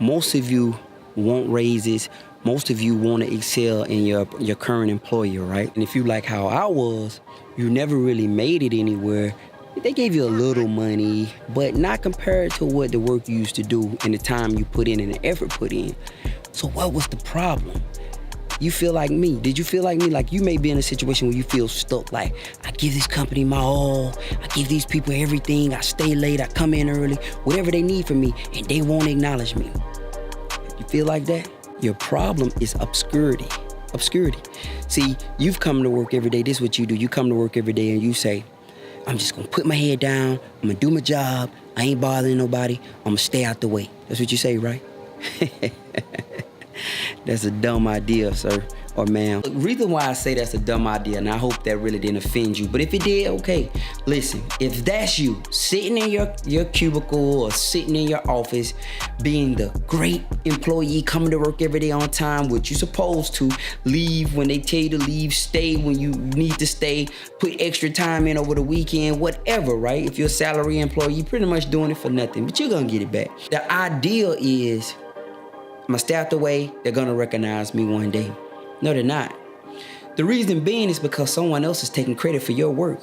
Most of you want raises. Most of you want to excel in your current employer, right? And if you like how I was, you never really made it anywhere. They gave you a little money, but not compared to what the work you used to do and the time you put in and the effort put in. So what was the problem? You feel like me. Did you feel like me? Like you may be in a situation where you feel stuck. Like, I give this company my all. I give these people everything. I stay late. I come in early. Whatever they need from me, and they won't acknowledge me. You feel like that? Your problem is obscurity. Obscurity. See, you've come to work every day. This is what you do. You come to work every day and you say, I'm just gonna put my head down. I'm gonna do my job. I ain't bothering nobody. I'm gonna stay out the way. That's what you say, right? That's a dumb idea, sir or ma'am. The reason why I say that's a dumb idea, and I hope that really didn't offend you, but if it did, okay. Listen, if that's you, sitting in your cubicle or sitting in your office, being the great employee, coming to work every day on time, which you're supposed to, leave when they tell you to leave, stay when you need to stay, put extra time in over the weekend, whatever, right? If you're a salary employee, you're pretty much doing it for nothing, but you're gonna get it back. The ideal is, I'm gonna stay out the way, they're gonna recognize me one day. No, they're not. The reason being is because someone else is taking credit for your work.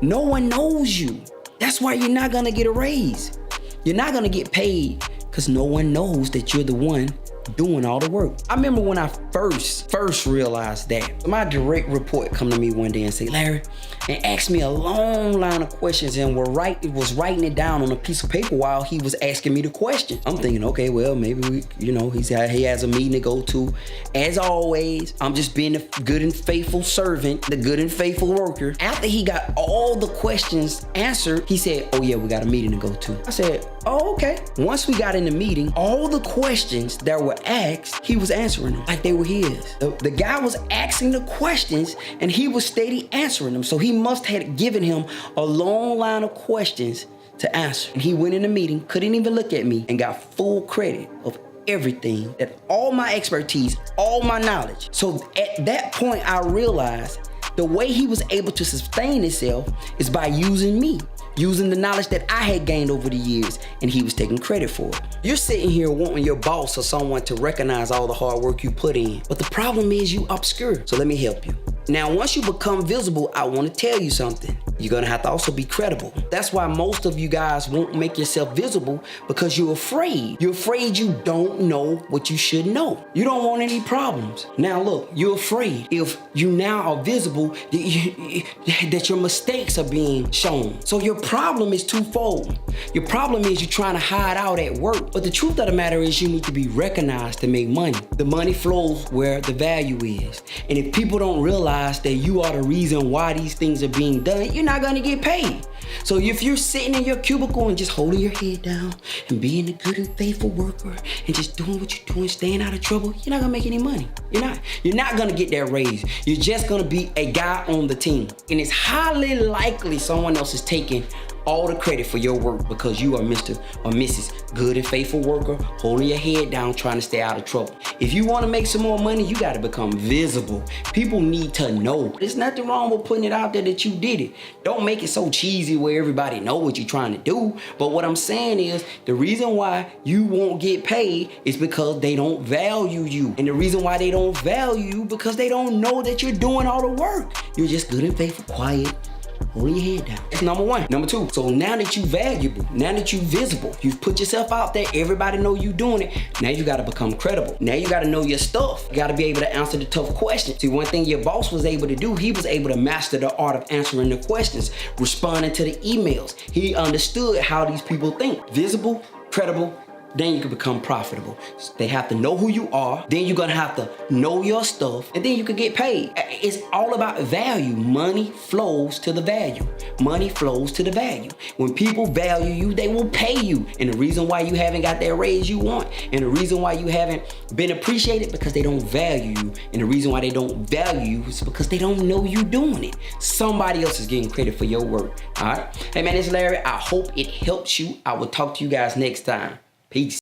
No one knows you. That's why you're not gonna get a raise. You're not gonna get paid because no one knows that you're the one doing all the work. I remember when I first realized that. My direct report come to me one day and say, Larry, and asked me a long line of questions and was writing it down on a piece of paper while he was asking me the question. I'm thinking, okay, well, maybe he has a meeting to go to. As always, I'm just being the good and faithful servant, the good and faithful worker. After he got all the questions answered, he said, oh yeah, we got a meeting to go to. I said, oh, okay. Once we got in the meeting, all the questions that were asked, he was answering them like they were his. The guy was asking the questions and he was steady answering them. So he must have given him a long line of questions to answer. And he went in the meeting, couldn't even look at me, and got full credit of everything, that all my expertise, all my knowledge. So at that point, I realized the way he was able to sustain himself is by using me. Using the knowledge that I had gained over the years, and he was taking credit for it. You're sitting here wanting your boss or someone to recognize all the hard work you put in, but the problem is you obscure. So let me help you. Now, once you become visible, I want to tell you something. You're gonna have to also be credible. That's why most of you guys won't make yourself visible, because you're afraid. You're afraid you don't know what you should know. You don't want any problems. Now look, you're afraid if you now are visible that your mistakes are being shown. So your problem is twofold. Your problem is you're trying to hide out at work, but the truth of the matter is you need to be recognized to make money. The money flows where the value is. And if people don't realize that you are the reason why these things are being done, you're not gonna get paid. So if you're sitting in your cubicle and just holding your head down and being a good and faithful worker and just doing what you're doing, staying out of trouble, you're not gonna make any money. You're not gonna get that raise. You're just gonna be a guy on the team. And it's highly likely someone else is taking all the credit for your work because you are Mr. or Mrs. Good and faithful worker, holding your head down, trying to stay out of trouble. If you want to make some more money, you got to become visible. People need to know. There's nothing wrong with putting it out there that you did it. Don't make it so cheesy where everybody know what you're trying to do. But what I'm saying is the reason why you won't get paid is because they don't value you. And the reason why they don't value you because they don't know that you're doing all the work. You're just good and faithful, quiet, holding your head down. That's number one. Number two, so now that you're valuable, now that you're visible, you've put yourself out there, everybody know you doing it, now you gotta become credible. Now you gotta know your stuff. You gotta be able to answer the tough questions. See, one thing your boss was able to do, he was able to master the art of answering the questions, responding to the emails. He understood how these people think. Visible, credible, then you can become profitable. They have to know who you are, then you're gonna have to know your stuff, and then you can get paid. It's all about value. Money flows to the value. Money flows to the value. When people value you, they will pay you. And the reason why you haven't got that raise you want, and the reason why you haven't been appreciated, because they don't value you. And the reason why they don't value you is because they don't know you doing it. Somebody else is getting credit for your work, all right? Hey man, it's Larry. I hope it helps you. I will talk to you guys next time. Peace.